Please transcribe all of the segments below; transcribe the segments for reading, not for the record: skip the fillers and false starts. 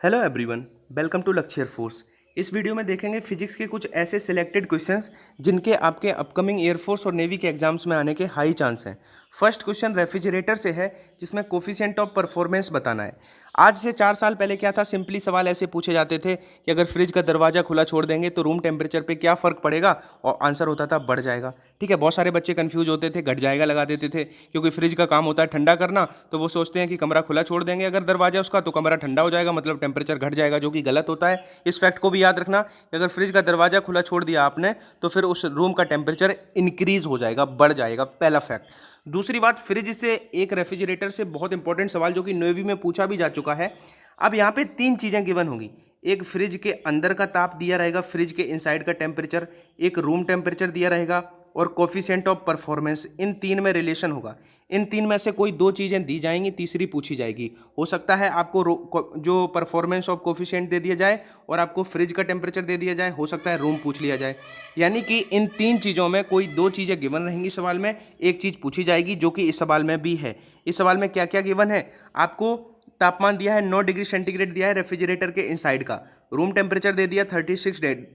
Hello everyone, welcome to लक्ष्य air force. इस video में देखेंगे फिजिक्स के कुछ ऐसे सिलेक्टेड क्वेश्चंस जिनके आपके अपकमिंग एयरफोर्स और नेवी के एग्जाम्स में आने के हाई चांस हैं। फर्स्ट क्वेश्चन रेफ्रिजरेटर से है जिसमें कोफिशिएंट ऑफ परफॉर्मेंस बताना है। आज से 4 साल पहले क्या था, सिंपली सवाल ऐसे पूछे जाते थे कि अगर फ्रिज का दरवाजा खुला छोड़ देंगे तो रूम टेम्परेचर पे क्या फ़र्क पड़ेगा, और आंसर होता था बढ़ जाएगा। ठीक है, बहुत सारे बच्चे कंफ्यूज होते थे, घट जाएगा लगा देते थे, क्योंकि फ्रिज का काम होता है ठंडा करना, तो वो सोचते हैं कि कमरा खुला छोड़ देंगे अगर दरवाजा उसका तो कमरा ठंडा हो जाएगा, मतलब टेम्परेचर घट जाएगा, जो कि गलत होता है। इस फैक्ट को भी याद रखना कि अगर फ्रिज का दरवाजा खुला छोड़ दिया आपने तो फिर उस रूम का टेम्परेचर इंक्रीज हो जाएगा, बढ़ जाएगा, पहला फैक्ट। दूसरी बात, फ्रिज से एक रेफ्रिजरेटर से बहुत इंपॉर्टेंट सवाल जो कि नेवी में पूछा भी जा चुका है। अब यहाँ पे 3 चीज़ें गिवन होगी। एक फ्रिज के अंदर का ताप दिया रहेगा, फ्रिज के इनसाइड का टेम्परेचर, एक रूम टेम्परेचर दिया रहेगा, और कोफिशिएंट ऑफ परफॉर्मेंस। इन 3 में रिलेशन होगा। इन 3 में से कोई 2 चीज़ें दी जाएंगी, तीसरी पूछी जाएगी। हो सकता है आपको जो परफॉर्मेंस ऑफ कोफिशिएंट दे दिया जाए और आपको फ्रिज का टेम्परेचर दे दिया जाए, हो सकता है रूम पूछ लिया जाए। यानी कि इन 3 चीज़ों में कोई 2 चीज़ें गिवन रहेंगी सवाल में, एक चीज़ पूछी जाएगी, जो कि इस सवाल में भी है। इस सवाल में क्या क्या गिवन है? आपको तापमान दिया है 9 डिग्री सेंटीग्रेड दिया है रेफ्रिजरेटर के इनसाइड का, रूम टेम्परेचर दे दिया 36 डेड,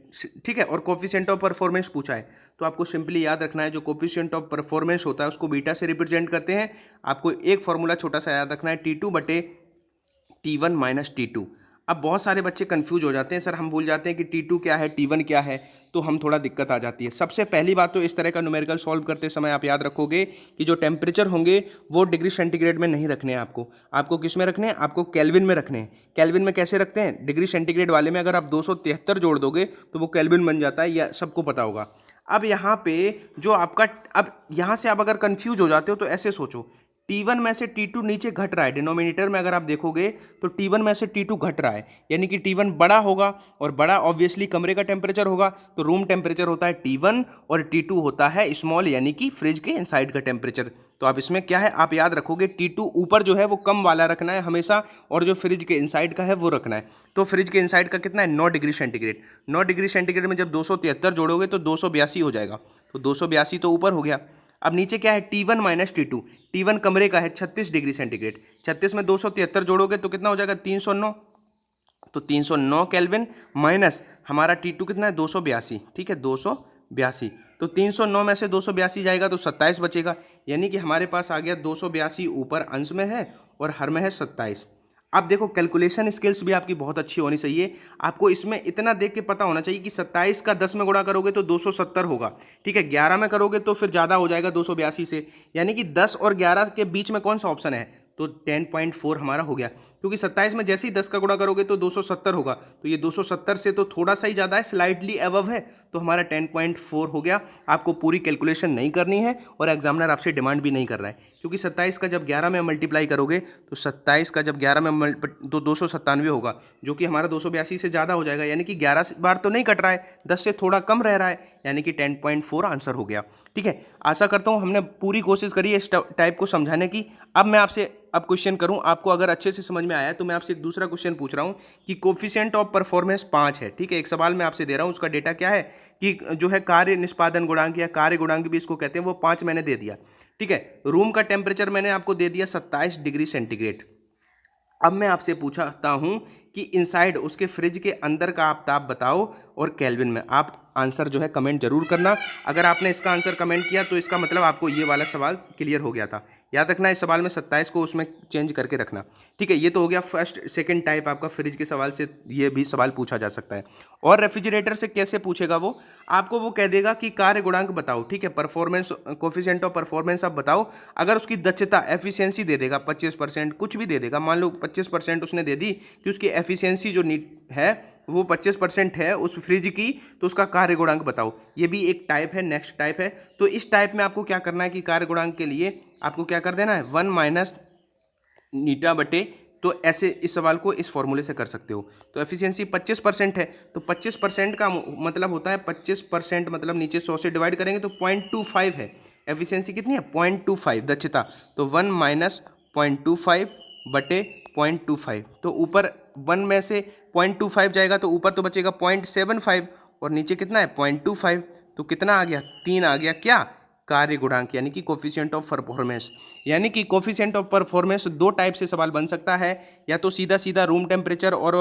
ठीक है, और कोफिशिएंट ऑफ परफॉर्मेंस पूछा है। तो आपको सिंपली याद रखना है, जो कोफिशिएंट ऑफ परफॉर्मेंस होता है उसको बीटा से रिप्रेजेंट करते हैं। आपको एक फॉर्मूला छोटा सा याद रखना है, T2 बटे T1 माइनस T2। अब बहुत सारे बच्चे कंफ्यूज हो जाते हैं, सर हम भूल जाते हैं कि T2 क्या है, T1 क्या है, तो हम थोड़ा दिक्कत आ जाती है। सबसे पहली बात तो इस तरह का न्यूमेरिकल सॉल्व करते समय आप याद रखोगे कि जो टेम्परेचर होंगे वो डिग्री सेंटीग्रेड में नहीं रखने हैं आपको किस में रखने हैं? आपको केल्विन में रखने हैं। केल्विन में कैसे रखते हैं? डिग्री सेंटीग्रेड वाले में अगर आप 273 जोड़ दोगे तो वो केल्विन बन जाता है, यह सबको पता होगा। अब यहाँ पे जो आपका, अब यहाँ से आप अगर कंफ्यूज हो जाते हो तो ऐसे सोचो, T1 में से T2 नीचे घट रहा है, डिनोमिनेटर में अगर आप देखोगे तो T1 में से T2 घट रहा है, यानी कि T1 बड़ा होगा, और बड़ा ऑब्वियसली कमरे का टेम्परेचर होगा, तो रूम टेम्परेचर होता है T1 और T2 होता है स्मॉल, यानी कि फ्रिज के इनसाइड का टेम्परेचर। तो आप इसमें क्या है, आप याद रखोगे T2 ऊपर जो है वो कम वाला रखना है हमेशा, और जो फ्रिज के इनसाइड का है वो रखना है। तो फ्रिज के इनसाइड का कितना है? 9 डिग्री सेंटीग्रेड। 9 डिग्री सेंटीग्रेड में जब 273 जोड़ोगे तो 282 हो जाएगा, तो 282 तो ऊपर हो गया। अब नीचे क्या है? T1 minus T2। T1 कमरे का है 36 डिग्री सेंटीग्रेड, 36 में 273 जोड़ोगे तो कितना हो जाएगा? 309। तो 309 केल्विन माइनस हमारा T2 कितना है? 282, ठीक है, 282। तो 309 में से 282 जाएगा तो 27 बचेगा, यानी कि हमारे पास आ गया 282 ऊपर अंश में है और हर में है 27। अब देखो, कैलकुलेशन स्किल्स भी आपकी बहुत अच्छी होनी चाहिए। आपको इसमें इतना देख के पता होना चाहिए कि 27 का 10 में गुणा करोगे तो 270 होगा, ठीक है, 11 में करोगे तो फिर ज़्यादा हो जाएगा 282 से, यानी कि 10 और 11 के बीच में कौन सा ऑप्शन है? तो 10.4 हमारा हो गया, क्योंकि 27 में जैसे ही 10 का गुणा करोगे तो 270 होगा, तो ये 270 से तो थोड़ा सा ही ज़्यादा है, स्लाइटली अबव है, तो हमारा 10.4 हो गया। आपको पूरी कैलकुलेशन नहीं करनी है और एग्जामिनर आपसे डिमांड भी नहीं कर रहा है, क्योंकि 27 का जब 11 में मल्टीप्लाई करोगे तो 27 का जब 11 में तो 297 होगा, जो कि हमारा 282 से ज़्यादा हो जाएगा, यानी कि 11 बार तो नहीं कट रहा है, 10 से थोड़ा कम रह रहा है, यानी कि 10.4 आंसर हो गया। ठीक है, आशा करता हूँ हमने पूरी कोशिश करी है इस टाइप को समझाने की। अब मैं आपसे क्वेश्चन करूं, आपको अगर अच्छे से समझ में आया तो मैं आपसे एक दूसरा क्वेश्चन पूछ रहा हूं कि कोफिशिएंट ऑफ परफॉर्मेंस 5 है, ठीक है, एक सवाल मैं आपसे दे रहा हूं, उसका डेटा क्या है कि जो है कार्य निष्पादन गुणांक या कार्य गुणांक भी इसको कहते हैं, वो 5 मैंने दे दिया, ठीक है। रूम का टेम्परेचर मैंने आपको दे दिया 27 डिग्री सेंटीग्रेड। अब मैं आपसे पूछता हूं कि इनसाइड उसके फ्रिज के अंदर का आप ताप बताओ और केल्विन में। आप आंसर जो है कमेंट जरूर करना। अगर आपने इसका आंसर कमेंट किया तो इसका मतलब आपको ये वाला सवाल क्लियर हो गया था। याद रखना, इस सवाल में 27 को उसमें चेंज करके रखना, ठीक है। ये तो हो गया फर्स्ट सेकंड टाइप आपका, फ्रिज के सवाल से ये भी सवाल पूछा जा सकता है। और रेफ्रिजरेटर से कैसे पूछेगा वो? आपको वो कह देगा कि कार्य गुणांक बताओ, ठीक है, परफॉर्मेंस कोफिशिएंट ऑफ परफॉर्मेंस आप बताओ। अगर उसकी दक्षता एफिशिएंसी दे देगा 25%, कुछ भी दे देगा, मान लो 25% उसने दे दी कि उसकी एफिशिएंसी जो नीट है वो 25% है उस फ्रिज की, तो उसका कार्य गुणांक बताओ। ये भी एक टाइप है, नेक्स्ट टाइप है। तो इस टाइप में आपको क्या करना है कि कार्य गुणांक के लिए आपको क्या कर देना है, 1 माइनस नीटा बटे, तो ऐसे इस सवाल को इस फॉर्मूले से कर सकते हो। तो एफिशिएंसी 25% है, तो 25% का मतलब होता है 25%, मतलब नीचे 100 से डिवाइड करेंगे तो 0.25 है। एफिशिएंसी कितनी है? 0.25 दक्षता, तो 1 माइनस 0.25 बटे 0.25, तो ऊपर 1 में से 0.25 जाएगा तो ऊपर तो बचेगा 0.75, और नीचे कितना है? 0.25, तो कितना आ गया? 3 आ गया। क्या कार्य गुणांक यानी कि कोफिशिएंट ऑफ परफॉर्मेंस। यानी कि कोफिशिएंट ऑफ परफॉर्मेंस दो टाइप से सवाल बन सकता है, या तो सीधा सीधा रूम टेम्परेचर और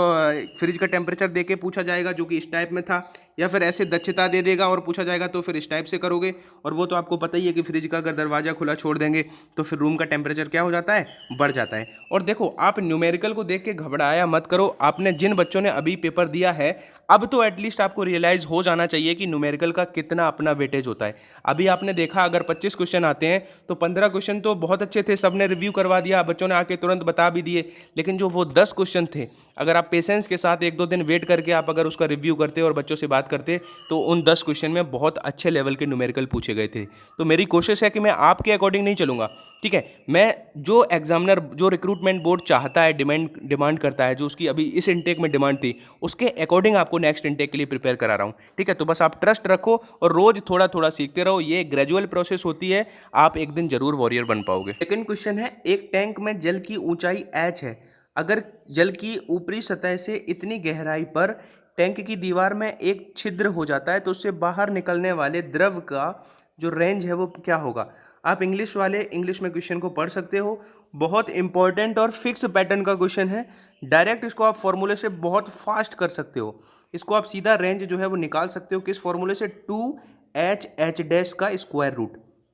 फ्रिज का टेम्परेचर दे के पूछा जाएगा जो कि इस टाइप में था, या फिर ऐसे दक्षता दे देगा और पूछा जाएगा तो फिर इस टाइप से करोगे। और वो तो आपको पता ही है कि फ्रिज का अगर दरवाजा खुला छोड़ देंगे तो फिर रूम का टेम्परेचर क्या हो जाता है, बढ़ जाता है। और देखो, आप न्यूमेरिकल को देख के घबराया मत करो। आपने जिन बच्चों ने अभी पेपर दिया है, अब तो एटलीस्ट आपको रियलाइज हो जाना चाहिए कि न्यूमेरिकल का कितना अपना वेटेज होता है। अभी आपने देखा अगर 25 क्वेश्चन आते हैं तो 15 क्वेश्चन तो बहुत अच्छे थे, सबने रिव्यू करवा दिया, बच्चों ने आके तुरंत बता भी दिए। लेकिन जो वो 10 क्वेश्चन थे, अगर आप पेशेंस के साथ 1-2 दिन वेट करके आप अगर उसका रिव्यू करते और बच्चों से बात करते तो उन 10 क्वेश्चन में बहुत अच्छे लेवल के न्यूमेरिकल पूछे गए थे। तो मेरी कोशिश है कि मैं आपके अकॉर्डिंग नहीं चलूँगा, ठीक है। मैं जो एग्जामिनर, जो रिक्रूटमेंट बोर्ड चाहता है, डिमांड करता है, जो उसकी अभी इस इनटेक में डिमांड थी, उसके अकॉर्डिंग आपको नेक्स्ट इनटेक के लिए प्रिपेयर करा रहा हूँ, ठीक है। तो बस आप ट्रस्ट रखो और रोज थोड़ा थोड़ा सीखते रहो। ये ग्रेजुअल प्रोसेस होती है, आप एक दिन जरूर वॉरियर बन पाओगे। सेकंड क्वेश्चन है, एक टैंक में जल की ऊंचाई h है। अगर जल की ऊपरी सतह से इतनी गहराई पर टैंक की दीवार में एक छिद्र हो जाता है तो उससे बाहर निकलने वाले द्रव का जो रेंज है वो क्या होगा। आप इंग्लिश वाले इंग्लिश में क्वेश्चन को पढ़ सकते हो। बहुत इंपॉर्टेंट और फिक्स पैटर्न का क्वेश्चन है। डायरेक्ट इसको आप फॉर्मूले से बहुत फास्ट कर सकते हो। इसको आप सीधा रेंज जो है वो निकाल सकते हो किस फॉर्मूले से, 2h h का स्क्वायर रूट,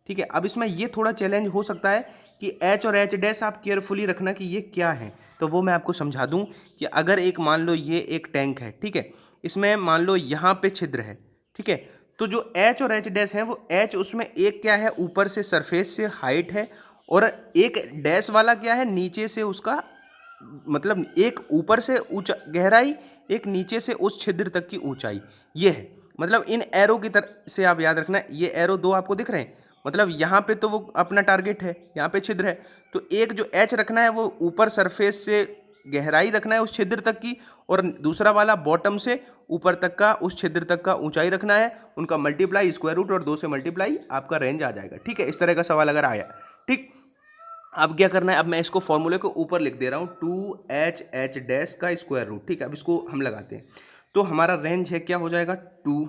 ठीक है। अब इसमें ये थोड़ा चैलेंज हो सकता है कि h और h आप केयरफुली रखना कि ये क्या है, तो वो मैं आपको समझा दूं कि अगर एक मान लो ये एक टैंक है, ठीक है, इसमें मान लो यहाँ पे छिद्र है, ठीक है, तो जो h और h है वो h उसमें एक क्या है, ऊपर से सरफेस से हाइट है, और एक डैश वाला क्या है, नीचे से उसका मतलब एक ऊपर से ऊंचा गहराई, एक नीचे से उस छिद्र तक की ऊंचाई, ये है। मतलब इन एरो की तरह से आप याद रखना, ये एरो दो आपको दिख रहे हैं, मतलब यहाँ पे तो वो अपना टारगेट है, यहाँ पे छिद्र है, तो एक जो एच रखना है वो ऊपर सरफेस से गहराई रखना है उस छिद्र तक की, और दूसरा वाला बॉटम से ऊपर तक का उस छिद्र तक का ऊंचाई रखना है। उनका मल्टीप्लाई स्क्वायर रूट और 2 से मल्टीप्लाई आपका रेंज आ जाएगा, ठीक है। इस तरह का सवाल अगर आया, ठीक। अब क्या करना है, अब मैं इसको फॉर्मूले को ऊपर लिख दे रहा हूँ, 2h का स्क्वायर रूट, ठीक है। अब इसको हम लगाते हैं तो हमारा रेंज है क्या हो जाएगा, 2।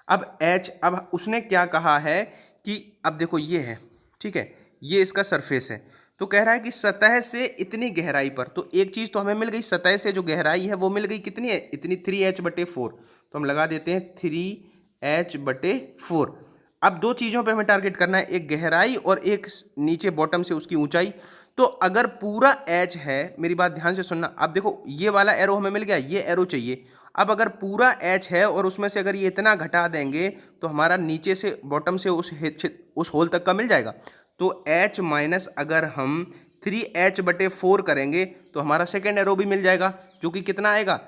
अब h, अब उसने क्या कहा है कि अब देखो ये है, ठीक है, ये इसका सरफेस है, तो कह रहा है कि सतह से इतनी गहराई पर, तो एक चीज़ तो हमें मिल गई, सतह से जो गहराई है वो मिल गई, कितनी है, इतनी 3h/4, तो हम लगा देते हैं 3h/4। अब दो चीज़ों पे हमें टारगेट करना है, एक गहराई और एक नीचे बॉटम से उसकी ऊंचाई। तो अगर पूरा h है, मेरी बात ध्यान से सुनना, अब देखो ये वाला एरो हमें मिल गया, ये एरो चाहिए। अब अगर पूरा h है और उसमें से अगर ये इतना घटा देंगे तो हमारा नीचे से बॉटम से उस होल तक का मिल जाएगा। तो h माइनस अगर हम 3h/4 करेंगे तो हमारा सेकेंड एरो भी मिल जाएगा, जो कि कितना आएगा,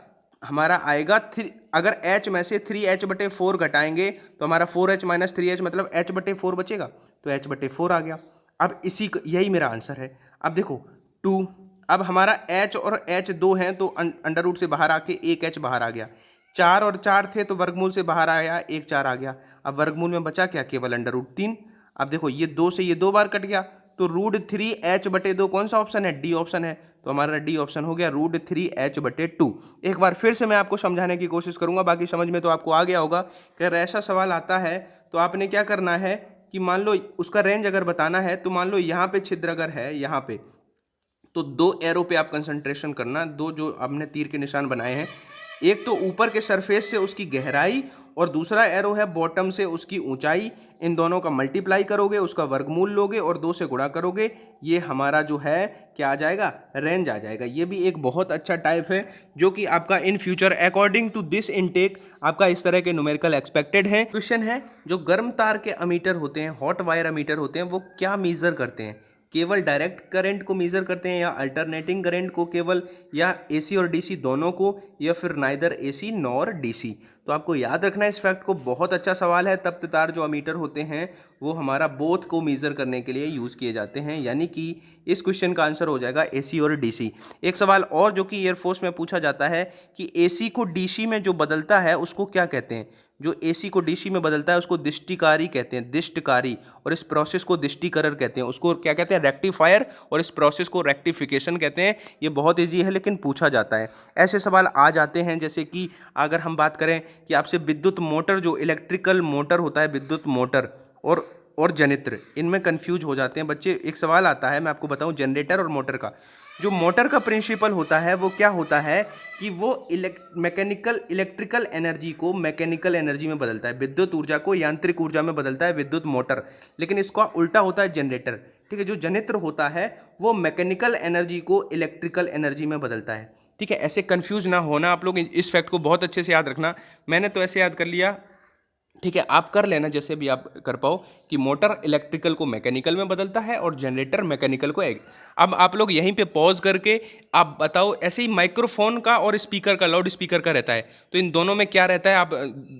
हमारा आएगा 3। अगर h में से 3h/4 घटाएंगे तो हमारा 4h माइनस 3h मतलब h/4 बचेगा, तो h/4 आ गया। अब यही मेरा आंसर है। अब देखो 2, अब हमारा h और h 2 हैं तो अंडर रूट से बाहर आके एक h बाहर आ गया। 4 और 4 थे तो वर्गमूल से बाहर आया, एक 4 आ गया। अब वर्गमूल में बचा क्या, केवल अंडर रूट 3। अब देखो ये 2 से ये 2 बार कट गया, तो √3h/2 कौन सा ऑप्शन है, डी ऑप्शन है, तो हमारा डी ऑप्शन हो गया √3h/2। एक बार फिर से मैं आपको समझाने की कोशिश करूंगा, बाकी समझ में तो आपको आ गया होगा कि अगर ऐसा सवाल आता है तो आपने क्या करना है कि मान लो उसका रेंज अगर बताना है तो मान लो यहाँ पे छिद्र अगर है यहाँ पे, तो 2 एरो पे आप कंसंट्रेशन करना, 2 जो हमने तीर के निशान बनाए हैं, एक तो ऊपर के सरफेस से उसकी गहराई और दूसरा एरो है बॉटम से उसकी ऊंचाई। इन दोनों का मल्टीप्लाई करोगे, उसका वर्गमूल लोगे और 2 से गुणा करोगे, ये हमारा जो है क्या आ जाएगा, रेंज आ जाएगा। ये भी एक बहुत अच्छा टाइप है जो कि आपका in future according to this intake आपका इस तरह के न्यूमेरिकल एक्सपेक्टेड है। क्वेश्चन है, जो गर्म तार के अमीटर होते हैं, हॉट वायर अमीटर होते हैं, वो क्या मेजर करते हैं, केवल डायरेक्ट करंट को मेजर करते हैं या अल्टरनेटिंग करंट को केवल, या एसी और डीसी दोनों को, या फिर नाइदर एसी नॉर डीसी। तो आपको याद रखना है इस फैक्ट को, बहुत अच्छा सवाल है। तप्त तार जो अमीटर होते हैं वो हमारा बोथ को मेजर करने के लिए यूज़ किए जाते हैं, यानी कि इस क्वेश्चन का आंसर हो जाएगा एसी और डीसी। एक सवाल और जो कि एयरफोर्स में पूछा जाता है कि एसी को डीसी में जो बदलता है उसको क्या कहते हैं, जो एसी को डीसी में बदलता है उसको दिष्टिकारी कहते हैं, दिष्टकारी, और इस प्रोसेस को दिष्टिकरण कहते हैं, उसको क्या कहते हैं, रेक्टिफायर, और इस प्रोसेस को रेक्टिफिकेशन कहते हैं। ये बहुत ईजी है लेकिन पूछा जाता है। ऐसे सवाल आ जाते हैं जैसे कि अगर हम बात करें कि आपसे विद्युत मोटर, जो इलेक्ट्रिकल मोटर होता है, विद्युत मोटर और और जनित्र, इनमें कंफ्यूज हो जाते हैं बच्चे। एक सवाल आता है, मैं आपको बताऊं, जनरेटर और मोटर का। जो मोटर का प्रिंसिपल होता है वो क्या होता है कि वो इलेक्ट्रिकल एनर्जी को मैकेनिकल एनर्जी में बदलता है, विद्युत ऊर्जा को यांत्रिक ऊर्जा में बदलता है विद्युत मोटर। लेकिन इसका उल्टा होता है जनरेटर, ठीक है। जो जनित्र होता है वो मैकेनिकल एनर्जी को इलेक्ट्रिकल एनर्जी में बदलता है, ठीक है। ऐसे कंफ्यूज ना होना आप लोग, इस फैक्ट को बहुत अच्छे से याद रखना। मैंने तो ऐसे याद कर लिया, ठीक है, आप कर लेना जैसे भी आप कर पाओ, कि मोटर इलेक्ट्रिकल को मैकेनिकल में बदलता है और जनरेटर मैकेनिकल को अब आप लोग यहीं पे पॉज करके आप बताओ। ऐसे ही माइक्रोफोन का और स्पीकर का, लाउड स्पीकर का रहता है, तो इन दोनों में क्या रहता है, आप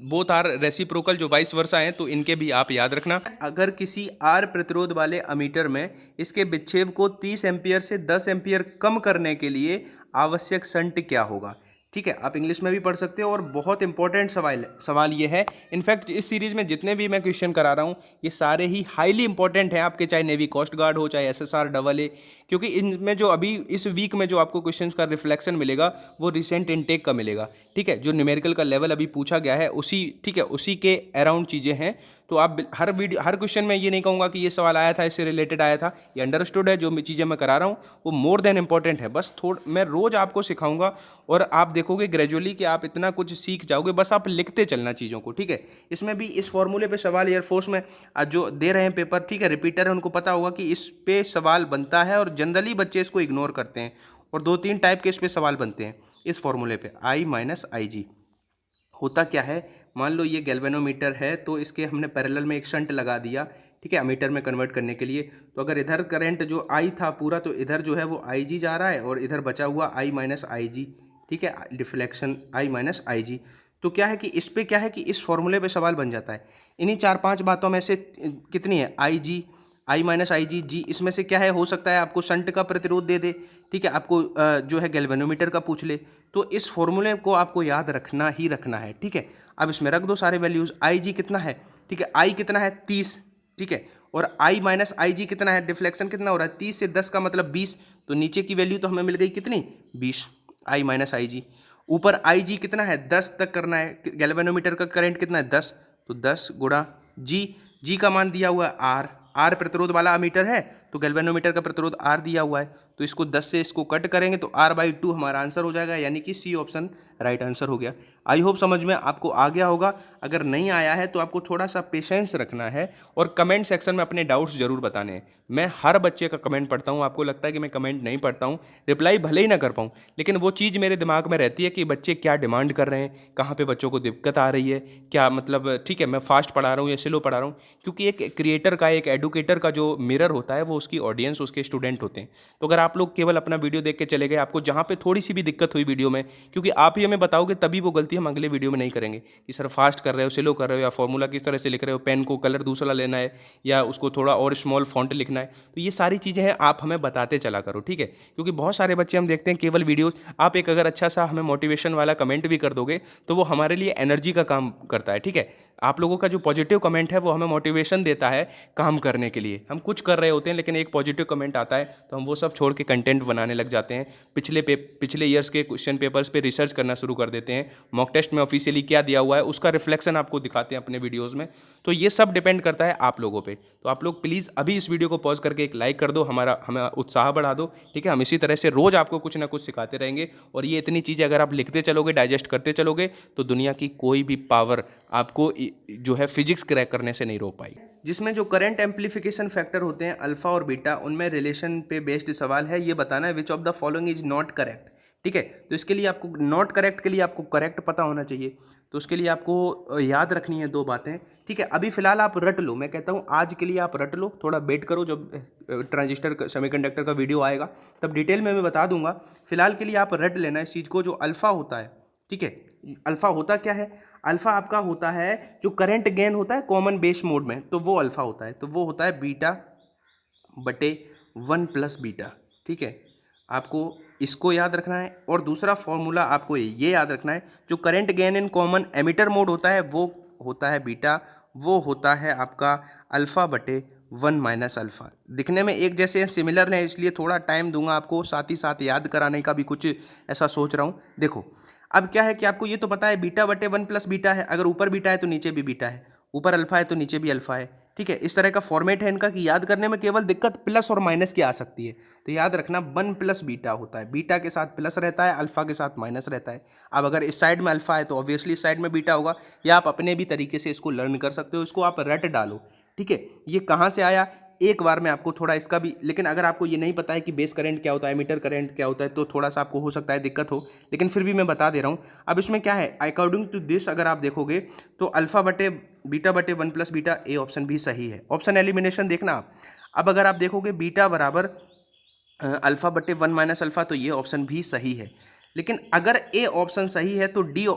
बोथ आर रेसिप्रोकल, जो वाइस वर्सा हैं, तो इनके भी आप याद रखना। अगर किसी आर प्रतिरोध वाले अमीटर में इसके विक्षेप को 30 एम्पियर से 10 एम्पियर कम करने के लिए आवश्यक शंट क्या होगा, ठीक है। आप इंग्लिश में भी पढ़ सकते हो और बहुत इंपॉर्टेंट सवाल ये है। इनफैक्ट इस सीरीज में जितने भी मैं क्वेश्चन करा रहा हूँ ये सारे ही हाईली इंपॉर्टेंट हैं आपके, चाहे नेवी कोस्ट गार्ड हो, चाहे SSR AA, क्योंकि इनमें जो अभी इस वीक में जो आपको क्वेश्चंस का रिफ्लेक्शन मिलेगा वो रिसेंट इनटेक का मिलेगा, ठीक है। जो न्यूमेरिकल का लेवल अभी पूछा गया है उसी, ठीक है, उसी के अराउंड चीज़ें हैं। तो आप हर क्वेश्चन में ये नहीं कहूँगा कि ये सवाल आया था, इससे रिलेटेड आया था, ये अंडरस्टूड है। जो चीज़ें मैं करा रहा हूँ वो मोर देन इंपॉर्टेंट है। बस मैं रोज़ आपको सिखाऊंगा और आप देखोगे ग्रेजुअली कि आप इतना कुछ सीख जाओगे, बस आप लिखते चलना चीज़ों को, ठीक है। इसमें भी इस फॉर्मूले पे सवाल एयरफोर्स में आज जो दे रहे हैं पेपर, ठीक है, रिपीटर है, उनको पता होगा कि इस पे सवाल बनता है और जनरली बच्चे इसको इग्नोर करते हैं। और 2-3 टाइप के इस पे सवाल बनते हैं इस फॉर्मूले पे, I-IG। होता क्या है, मान लो ये गैल्वेनोमीटर है, तो इसके हमने पैरेलल में एक शंट लगा दिया, ठीक है, अमीटर में कन्वर्ट करने के लिए। तो अगर इधर करंट जो I था पूरा, तो इधर जो है वो IG जा रहा है और इधर बचा हुआ I-IG, ठीक है, डिफ्लेक्शन I-IG। तो क्या है कि इस पे क्या है कि इस फॉर्मूले पे सवाल बन जाता है। इन्हीं 4-5 बातों में से कितनी है, I-IG, G, इसमें से क्या है, हो सकता है आपको शंट का प्रतिरोध दे दे, ठीक है, आपको जो है गैल्वेनोमीटर का पूछ ले। तो इस फॉर्मूले को आपको याद रखना ही रखना है, ठीक है। अब इसमें रख दो सारे वैल्यूज। IG कितना है, ठीक है, I कितना है 30, ठीक है, और I-IG कितना है, डिफ्लेक्शन कितना हो रहा है 30 से 10 का मतलब 20, तो नीचे की वैल्यू तो हमें मिल गई कितनी, 20, I-IG। ऊपर IG कितना है 10 तक करना है, गैल्वेनोमीटर का करंट कितना है 10, तो 10 गुणा G का मान दिया हुआ है R प्रतिरोध वाला अमीटर है, तो गैल्वेनोमीटर का प्रतिरोध R दिया हुआ है, तो इसको 10 से इसको कट करेंगे तो R/2 हमारा आंसर हो जाएगा, यानी कि C ऑप्शन राइट आंसर हो गया। आई होप समझ में आपको आ गया होगा। अगर नहीं आया है तो आपको थोड़ा सा पेशेंस रखना है और कमेंट सेक्शन में अपने डाउट्स जरूर बताने हैं। मैं हर बच्चे का कमेंट पढ़ता हूँ। आपको लगता है कि मैं कमेंट नहीं पढ़ता हूँ, रिप्लाई भले ही ना कर पाऊँ, लेकिन वो चीज़ मेरे दिमाग में रहती है कि बच्चे क्या डिमांड कर रहे हैं, कहाँ पे बच्चों को दिक्कत आ रही है, क्या मतलब, ठीक है, मैं फास्ट पढ़ा रहा हूँ या स्लो पढ़ा रहा हूँ। क्योंकि एक क्रिएटर का, एक एडुकेटर का जो मिरर होता है वो उसकी ऑडियंस, उसके स्टूडेंट होते हैं। तो अगर आप लोग केवल अपना वीडियो देख के चले गए, आपको जहाँ पे थोड़ी सी भी दिक्कत हुई वीडियो में, क्योंकि आप ही हमें बताओगे तभी वो गलती हम अगले वीडियो में नहीं करेंगे कि सर फास्ट कर रहे हो, स्लो कर रहे हो, या फॉर्मूला किस तरह से लिख रहे हो, पेन को कलर दूसरा लेना है या उसको थोड़ा और स्मॉल फॉन्ट लिखना है। तो ये सारी चीज़ें हैं, आप हमें बताते चला करो, ठीक है। क्योंकि बहुत सारे बच्चे हम देखते हैं केवल वीडियो, आप एक अगर अच्छा सा हमें मोटिवेशन वाला कमेंट भी कर दोगे तो वो हमारे लिए एनर्जी का काम करता है, ठीक है। आप लोगों का जो पॉजिटिव कमेंट है वो हमें मोटिवेशन देता है काम करने के लिए। हम कुछ कर रहे होते हैं लेकिन एक पॉजिटिव कमेंट आता है तो हम वो सब छोड़ के कंटेंट बनाने लग जाते हैं, पिछले ईयर्स के क्वेश्चन पेपर्स पे रिसर्च करना शुरू कर देते हैं, मॉक टेस्ट में ऑफिशियली क्या दिया हुआ है उसका रिफ्लेक्शन आपको दिखाते हैं अपने वीडियोज़ में। तो ये सब डिपेंड करता है आप लोगों पे। तो आप लोग प्लीज़ अभी इस वीडियो को पॉज करके एक लाइक कर दो, हमें उत्साह बढ़ा दो, ठीक है। हम इसी तरह से रोज़ आपको कुछ ना कुछ सिखाते रहेंगे और ये इतनी चीज़ें अगर आप लिखते चलोगे, डाइजेस्ट करते चलोगे, तो दुनिया की कोई भी पावर आपको जो है फिजिक्स क्रैक करने से नहीं रोक पाई। जिसमें जो करंट एम्प्लीफिकेशन फैक्टर होते हैं अल्फा और बीटा, उनमें रिलेशन पे बेस्ड सवाल है। ये बताना है which of the following is not correct, ठीक है। तो इसके लिए आपको नॉट करेक्ट के लिए आपको करेक्ट पता होना चाहिए, तो उसके लिए आपको याद रखनी है 2 बातें, ठीक है। अभी फिलहाल आप रट लो, मैं कहता हूँ आज के लिए आप रट लो, थोड़ा वेट करो, जब ट्रांजिस्टर सेमीकंडक्टर का वीडियो आएगा तब डिटेल में मैं बता दूंगा। फिलहाल के लिए आप रट लेना इस चीज़ को, जो अल्फा होता है, ठीक है। अल्फा होता क्या है, अल्फा आपका होता है जो करंट गेन होता है कॉमन बेस मोड में, तो वो अल्फा होता है, तो वो होता है β/1 + बीटा, ठीक है। आपको इसको याद रखना है। और दूसरा फॉर्मूला आपको ये याद रखना है, जो current gain in common emitter mode होता है वो होता है बीटा, वो होता है आपका α/1 - अल्फा। दिखने में एक जैसे सिमिलर है, इसलिए थोड़ा टाइम दूंगा आपको, साथ ही साथ याद कराने का भी कुछ ऐसा सोच रहा हूँ। देखो अब क्या है कि आपको ये तो पता है β/1 + बीटा है, अगर ऊपर बीटा है तो नीचे भी बीटा है, ऊपर अल्फा है तो नीचे भी अल्फा है, ठीक है, इस तरह का फॉर्मेट है इनका कि याद करने में केवल दिक्कत प्लस और माइनस की आ सकती है। तो याद रखना 1 प्लस बीटा होता है, बीटा के साथ प्लस रहता है, अल्फा के साथ माइनस रहता है। अब अगर इस साइड में अल्फा है तो ऑब्वियसली इस साइड में बीटा होगा, या आप अपने भी तरीके से इसको लर्न कर सकते हो, इसको आप रट डालो। ठीक है, ये कहाँ से आया एक बार मैं आपको थोड़ा इसका भी, लेकिन अगर आपको ये नहीं पता है कि बेस करंट क्या होता है, एमीटर करंट क्या होता है, तो थोड़ा सा आपको हो सकता है दिक्कत हो, लेकिन फिर भी मैं बता दे रहा हूँ। अब इसमें क्या है, अकॉर्डिंग टू दिस अगर आप देखोगे तो अल्फा बटे बीटा बटे 1 प्लस बीटा, ए ऑप्शन भी सही है। ऑप्शन एलिमिनेशन देखना आप। अब अगर आप देखोगे बीटा बराबर अल्फा बटे 1 माइनस अल्फा, तो ये ऑप्शन भी सही है। लेकिन अगर ए ऑप्शन सही है तो डी,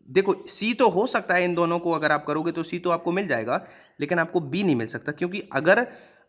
देखो सी तो हो सकता है, इन दोनों को अगर आप करोगे तो सी तो आपको मिल जाएगा, लेकिन आपको बी नहीं मिल सकता, क्योंकि अगर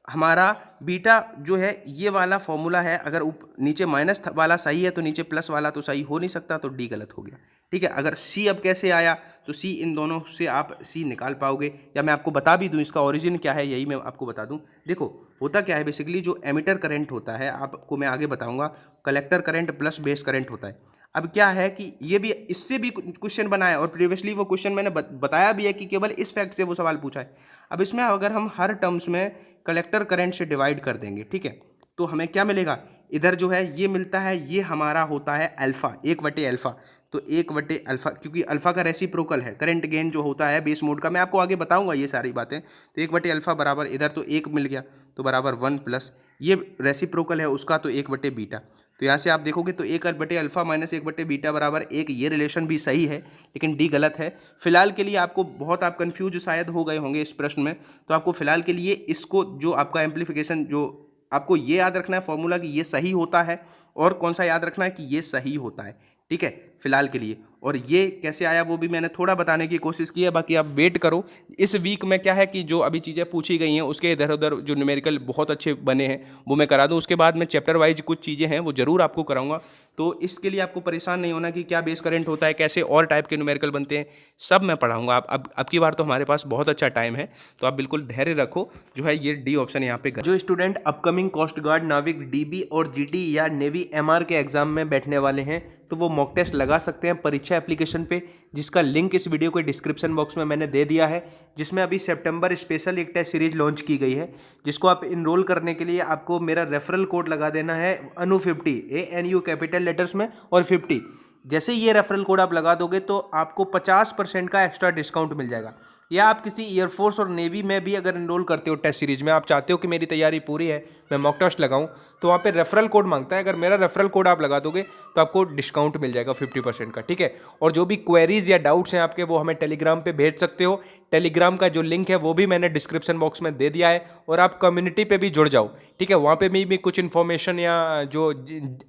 हमारा बीटा जो है ये वाला फॉर्मूला है, अगर नीचे माइनस वाला सही है तो नीचे प्लस वाला तो सही हो नहीं सकता, तो डी गलत हो गया। ठीक है, अगर सी अब कैसे आया, तो सी इन दोनों से आप सी निकाल पाओगे, या मैं आपको बता भी दूं इसका ओरिजिन क्या है, यही मैं आपको बता दूं। देखो होता क्या है बेसिकली, जो एमिटर करंट होता है आपको मैं आगे बताऊंगा, collector current plus base current होता है। अब क्या है कि ये भी इससे भी क्वेश्चन बना है, और प्रीवियसली वो क्वेश्चन मैंने बताया भी है कि केवल इस फैक्ट से वो सवाल पूछा है। अब इसमें अगर हम हर टर्म्स में कलेक्टर करंट से डिवाइड कर देंगे, ठीक है, तो हमें क्या मिलेगा, इधर जो है ये मिलता है, ये हमारा होता है अल्फा, 1/अल्फा। तो 1/अल्फा, क्योंकि अल्फा का रेसिप्रोकल है करंट गेन जो होता है बेस मोड का, मैं आपको आगे बताऊंगा ये सारी बातें। तो 1/अल्फा बराबर इधर तो 1 मिल गया, तो बराबर 1 प्लस ये रेसिप्रोकल है उसका, तो 1/बीटा। तो यहाँ से आप देखोगे तो 1/अल्फा माइनस 1/बीटा बराबर 1, ये रिलेशन भी सही है, लेकिन डी गलत है। फिलहाल के लिए आपको बहुत, आप कंफ्यूज शायद हो गए होंगे इस प्रश्न में, तो आपको फिलहाल के लिए इसको, जो आपका एम्प्लीफिकेशन, जो आपको ये याद रखना है फॉर्मूला कि ये सही होता है, और कौन सा याद रखना है कि ये सही होता है। ठीक है, फिलहाल के लिए। और ये कैसे आया वो भी मैंने थोड़ा बताने की कोशिश की है, बाकी आप वेट करो। इस वीक में क्या है कि जो अभी चीज़ें पूछी गई हैं उसके इधर उधर जो न्यूमेरिकल बहुत अच्छे बने हैं वो मैं करा दूं, उसके बाद में चैप्टर वाइज कुछ चीज़ें हैं वो ज़रूर आपको कराऊंगा। तो इसके लिए आपको परेशान नहीं होना कि क्या बेस करंट होता है, कैसे और टाइप के न्यूमेरिकल बनते हैं, सब मैं पढ़ाऊँगा। अब की बार तो हमारे पास बहुत अच्छा टाइम है, तो आप बिल्कुल धैर्य रखो। जो है ये डी ऑप्शन यहाँ पे, जो स्टूडेंट अपकमिंग कोस्ट गार्ड, नाविक, डीबी और जीटी या नेवी एमआर के एग्जाम में बैठने वाले हैं, तो वो मॉक टेस्ट लगा सकते हैं परीक्षा एप्लीकेशन पे, जिसका लिंक इस वीडियो के डिस्क्रिप्शन बॉक्स में मैंने दे दिया है। जिसमें अभी सितंबर स्पेशल एक टेस्ट सीरीज लॉन्च की गई है, जिसको आप इनरोल करने के लिए आपको मेरा रेफरल कोड लगा देना है ANU50, ANU कैपिटल लेटर्स में और 50। जैसे ये रेफरल कोड आप लगा दोगे तो आपको 50% का एक्स्ट्रा डिस्काउंट मिल जाएगा। या आप किसी एयरफोर्स और नेवी में भी अगर इनरोल करते हो टेस्ट सीरीज में, आप चाहते हो कि मेरी तैयारी पूरी है, मैं मॉक टेस्ट लगाऊं, तो वहाँ पे रेफरल कोड मांगता है। अगर मेरा रेफरल कोड आप लगा दोगे तो आपको डिस्काउंट मिल जाएगा 50% का। ठीक है, और जो भी क्वेरीज या डाउट्स हैं आपके, वो हमें टेलीग्राम पे भेज सकते हो। टेलीग्राम का जो लिंक है वो भी मैंने डिस्क्रिप्शन बॉक्स में दे दिया है, और आप कम्युनिटी पे भी जुड़ जाओ। ठीक है, वहाँ पे भी कुछ इन्फॉर्मेशन, या जो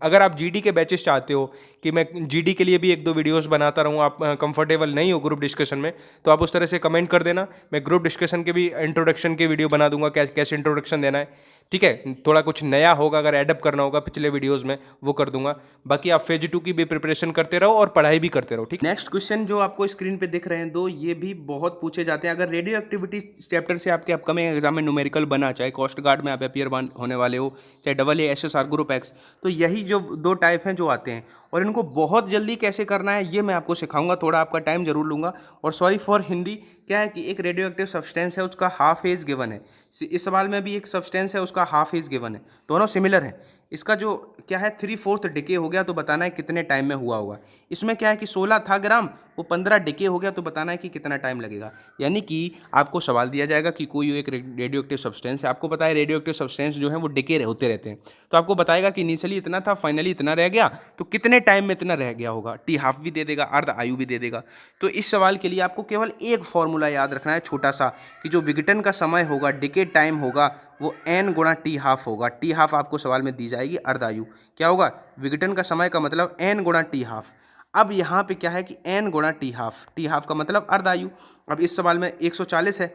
अगर आप जीडी के बैचेस चाहते हो कि मैं जीडी के लिए भी 1-2 वीडियोस बनाता रहूँ, आप कंफर्टेबल नहीं हो ग्रुप डिस्कशन में, तो आप उस तरह से कमेंट कर देना। मैं ग्रुप डिस्कशन के भी इंट्रोडक्शन के वीडियो बना दूंगा, कैसे इंट्रोडक्शन देना है। ठीक है, थोड़ा कुछ नया होगा, अगर एडअप करना होगा पिछले वीडियोस में, वो कर दूंगा। बाकी आप फेज 2 की भी प्रिपरेशन करते रहो और पढ़ाई भी करते रहो। ठीक, नेक्स्ट क्वेश्चन जो आपको स्क्रीन पे दिख रहे हैं दो, ये भी बहुत पूछे जाते हैं। अगर रेडियो एक्टिविटी चैप्टर से आपके अपकमिंग एग्जाम में न्यूमेरिकल बना, चाहे कोस्ट गार्ड में आप अपियर होने वाले हो, चाहे AA SSR ग्रुप एक्स, तो यही जो 2 टाइप हैं जो आते हैं, और इनको बहुत जल्दी कैसे करना है ये मैं आपको सिखाऊंगा। थोड़ा आपका टाइम जरूर लूंगा। और सॉरी फॉर हिंदी, क्या है कि एक रेडियो एक्टिव सब्सटेंस है, उसका हाफ एज गिवन है। इस सवाल में भी एक सब्सटेंस है, उसका हाफ एज गिवन है, दोनों सिमिलर हैं। इसका जो क्या है 3/4 डिके हो गया, तो बताना है कितने टाइम में हुआ होगा। इसमें क्या है कि 16 था ग्राम, वो 15 डिके हो गया, तो बताना है कि कितना टाइम लगेगा। यानी कि आपको सवाल दिया जाएगा कि कोई एक रेडियो एक्टिव सब्सटेंस है, आपको पता है रेडियो एक्टिव सब्सटेंस जो है वो डिके होते रहते हैं, तो आपको बताएगा कि इनिशियली इतना था, फाइनली इतना रह गया, तो कितने टाइम में इतना रह गया होगा। टी हाफ भी दे देगा, अर्ध आयु भी दे देगा। तो इस सवाल के लिए आपको केवल एक फॉर्मूला याद रखना है छोटा सा, कि जो विघटन का समय होगा, डिके टाइम होगा, वो n गुणा टी हाफ होगा। टी हाफ आपको सवाल में दी जाएगी, अर्ध आयु। क्या होगा, विघटन का समय का मतलब n गुणा टी हाफ। अब यहाँ पे क्या है कि n गुणा टी हाफ का मतलब अर्ध आयु। अब इस सवाल में 140 है।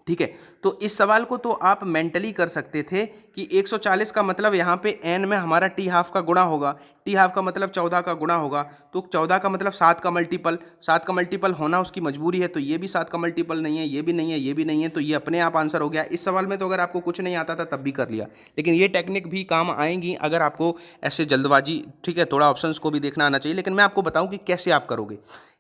ठीक है, तो इस सवाल को तो आप मेंटली कर सकते थे कि 140 का मतलब यहाँ पे n में हमारा टी हाफ का गुणा होगा, टी हाफ का मतलब 14 का गुणा होगा, तो 14 का मतलब 7 का मल्टीपल होना उसकी मजबूरी है। तो ये भी 7 का मल्टीपल नहीं है, ये भी नहीं है, ये भी नहीं है, तो ये अपने आप आंसर हो गया। इस सवाल में तो अगर आपको कुछ नहीं आता था तब भी कर लिया, लेकिन ये टेक्निक भी काम आएंगी अगर आपको ऐसे जल्दबाजी, ठीक है, थोड़ा ऑप्शंस को भी देखना आना चाहिए। लेकिन मैं आपको बताऊँ कि कैसे आप करोगे।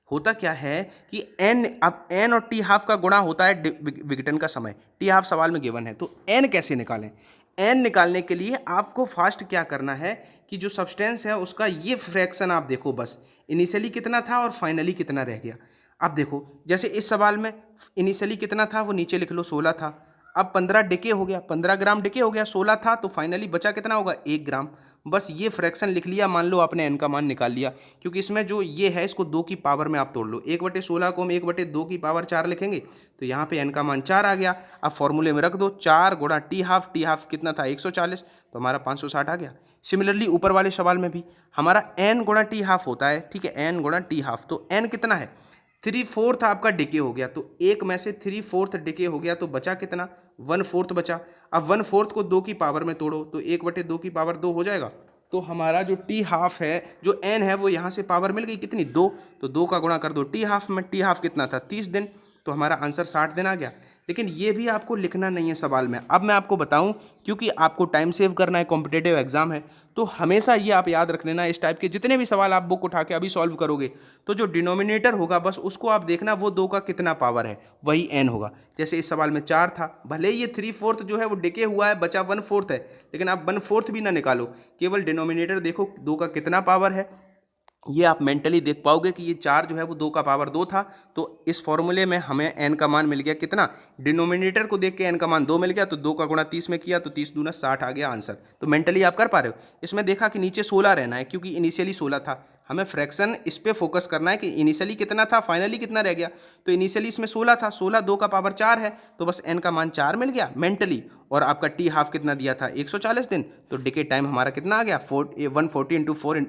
होता क्या है कि एन, अब एन और टी हाफ का गुणा होता है विघटन का समय। टी हाफ सवाल में गिवन है, तो एन कैसे निकालें? एन निकालने के लिए आपको फास्ट क्या करना है कि जो सब्सटेंस है उसका ये फ्रैक्शन आप देखो, बस इनिशियली कितना था और फाइनली कितना रह गया। अब देखो जैसे इस सवाल में इनिशियली कितना था वो नीचे लिख लो, 16 था। अब 15 डिके हो गया, 15 ग्राम डिके हो गया, 16 था तो फाइनली बचा कितना होगा, 1 ग्राम। बस ये फ्रैक्शन लिख लिया, मान लो आपने एन का मान निकाल लिया, क्योंकि इसमें जो ये है इसको 2 की पावर में आप तोड़ लो। 1/16 को हम 1/2 की पावर 4 लिखेंगे, तो यहाँ पे एन का मान 4 आ गया। अब फॉर्मूले में रख दो, 4 गुणा टी हाफ कितना था 140, तो हमारा 560 आ गया। सिमिलरली ऊपर वाले सवाल में भी हमारा एन गुणा टी हाफ होता है, ठीक है, एन गुणा टी हाफ, तो एन कितना है 3/4 आपका डिके हो गया, तो एक में से 3/4 डिके हो गया, तो बचा कितना 1/4 बचा। अब 1/4 को 2 की पावर में तोड़ो तो 1/2 की पावर 2 हो जाएगा। तो हमारा जो टी हाफ है, जो एन है, वो यहाँ से पावर मिल गई कितनी 2, तो 2 का गुणा कर दो टी हाफ में। टी हाफ कितना था 30 दिन, तो हमारा आंसर 60 दिन आ गया। लेकिन ये भी आपको लिखना नहीं है सवाल में। अब मैं आपको बताऊं, क्योंकि आपको टाइम सेव करना है, कॉम्पिटिटिव एग्जाम है, तो हमेशा ये आप याद रख लेना, इस टाइप के जितने भी सवाल आप बुक उठा के अभी सॉल्व करोगे तो जो डिनोमिनेटर होगा बस उसको आप देखना, वो 2 का कितना पावर है वही एन होगा। जैसे इस सवाल में 4 था, भले ही ये 3/4 जो है वो डिके हुआ है, बचा 1/4 है, लेकिन आप 1/4 भी ना निकालो, केवल डिनोमिनेटर देखो 2 का कितना पावर है, ये आप मेंटली देख पाओगे कि ये 4 जो है वो 2 का पावर 2 था। तो इस फॉर्मूले में हमें एन का मान मिल गया कितना, डिनोमिनेटर को देख के एन का मान 2 मिल गया, तो 2 का गुणा 30 में किया तो 30 दूना 60 आ गया आंसर। तो मेंटली आप कर पा रहे हो। इसमें देखा कि नीचे 16 रहना है, क्योंकि इनिशियली 16 था, हमें फ्रैक्शन इस पर फोकस करना है कि इनिशियली कितना था, फाइनली कितना रह गया। तो इनिशियली इसमें 16 था, 16 2 का पावर 4 है, तो बस एन का मान 4 मिल गया मेंटली। और आपका टी हाफ कितना दिया था 140 दिन, तो डिके टाइम हमारा कितना आ गया 140 × 4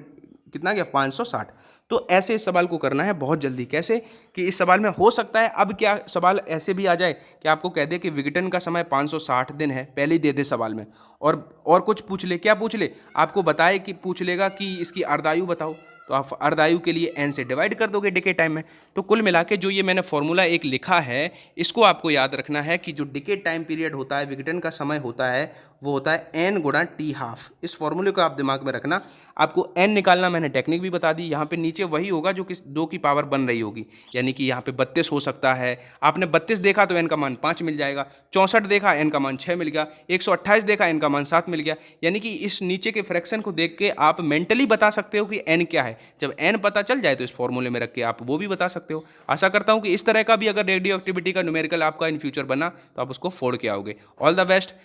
कितना गया 560। तो ऐसे इस सवाल को करना है बहुत जल्दी। कैसे कि इस सवाल में हो सकता है अब क्या सवाल ऐसे भी आ जाए कि आपको कह दे कि विघटन का समय 560 दिन है, पहले ही दे दे सवाल में, और कुछ पूछ ले, क्या पूछ ले, आपको बताए कि पूछ लेगा कि इसकी अर्धायु बताओ, तो आप अर्धायु के लिए एन से डिवाइड कर दोगे डिके टाइम में। तो कुल मिला के जो ये मैंने फॉर्मूला एक लिखा है, इसको आपको याद रखना है कि जो डिके टाइम पीरियड होता है, विघटन का समय होता है, वो होता है एन गुणा टी हाफ। इस फॉर्मूले को आप दिमाग में रखना। आपको एन निकालना मैंने टेक्निक भी बता दी। यहाँ पे नीचे वही होगा जो कि 2 की पावर बन रही होगी, यानी कि यहाँ पे 32 हो सकता है। आपने 32 देखा तो एन का मान 5 मिल जाएगा, 64 देखा एन का मान 6 मिल गया, 128 देखा एन का मान 7 मिल गया। यानी कि इस नीचे के फ्रैक्शन को देख के आप मेंटली बता सकते हो कि एन क्या है। जब एन पता चल जाए तो इस फॉर्मूले में रख के आप वो भी बता सकते हो। आशा करता हूँ कि इस तरह का भी अगर रेडियो एक्टिविटी का न्यूमेरिकल आपका इन फ्यूचर बना तो आप उसको फोड़ के आओगे। All the best.